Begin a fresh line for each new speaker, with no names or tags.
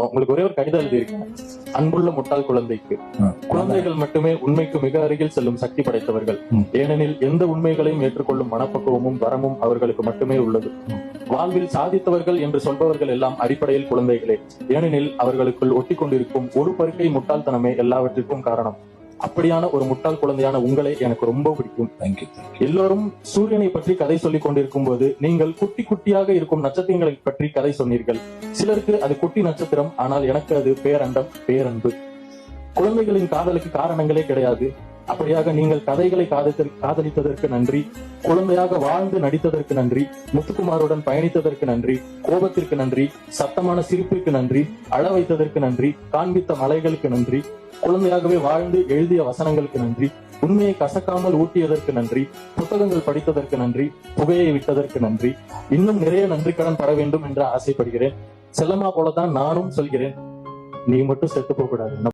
உங்களுக்கு ஒரே ஒரு கடிதம் எழுதியிருக்கேன். அன்புள்ள முட்டாள் குழந்தைக்கு. குழந்தைகள் மட்டுமே உண்மைக்கு மிக அருகில் செல்லும் சக்தி படைத்தவர்கள். ஏனெனில் எந்த உண்மைகளையும் ஏற்றுக்கொள்ளும் மனப்பக்குவமும் வரமும் அவர்களுக்கு மட்டுமே உள்ளது. வாழ்வில் சாதித்தவர்கள் என்று சொல்பவர்கள் எல்லாம் அடிப்படையில் குழந்தைகளே. ஏனெனில் அவர்களுக்குள் ஒட்டி கொண்டிருக்கும் ஒரு பருக்கை முட்டாள்தனமே எல்லாவற்றிற்கும் காரணம். அப்படியான ஒரு முட்டாள் குழந்தையான உங்களை எனக்கு ரொம்ப பிடிக்கும். எல்லோரும் சூரியனை பற்றி கதை சொல்லிக் கொண்டிருக்கும் போது நீங்கள் குட்டி குட்டியாக இருக்கும் நட்சத்திரங்களை பற்றி கதை சொன்னீர்கள். சிலருக்கு அது குட்டி நட்சத்திரம், ஆனால் எனக்கு அது பேரண்டம், பேரன்பு. குழந்தைகளின் காதலுக்கு காரணங்களே கிடையாது. அப்படியாக நீங்கள் கதைகளை காதலித்ததற்கு நன்றி, குழந்தையாக வாழ்ந்து நடித்ததற்கு நன்றி, முத்துக்குமாருடன் பயணித்ததற்கு நன்றி, கோபத்திற்கு நன்றி, சத்தமான சிரிப்பிற்கு நன்றி, அழ வைத்ததற்கு நன்றி, காண்பித்த மலைகளுக்கு நன்றி, குழந்தையாகவே வாழ்ந்து எழுதிய வசனங்களுக்கு நன்றி, உண்மையை கசக்காமல் ஊட்டியதற்கு நன்றி, புத்தகங்கள் படித்ததற்கு நன்றி, புகையை விட்டதற்கு நன்றி. இன்னும் நிறைய நன்றி கடன் பட வேண்டும் என்று ஆசைப்படுகிறேன். செல்லம்மா போலதான் நானும் சொல்கிறேன், நீ மட்டும் செத்து போக கூடாது.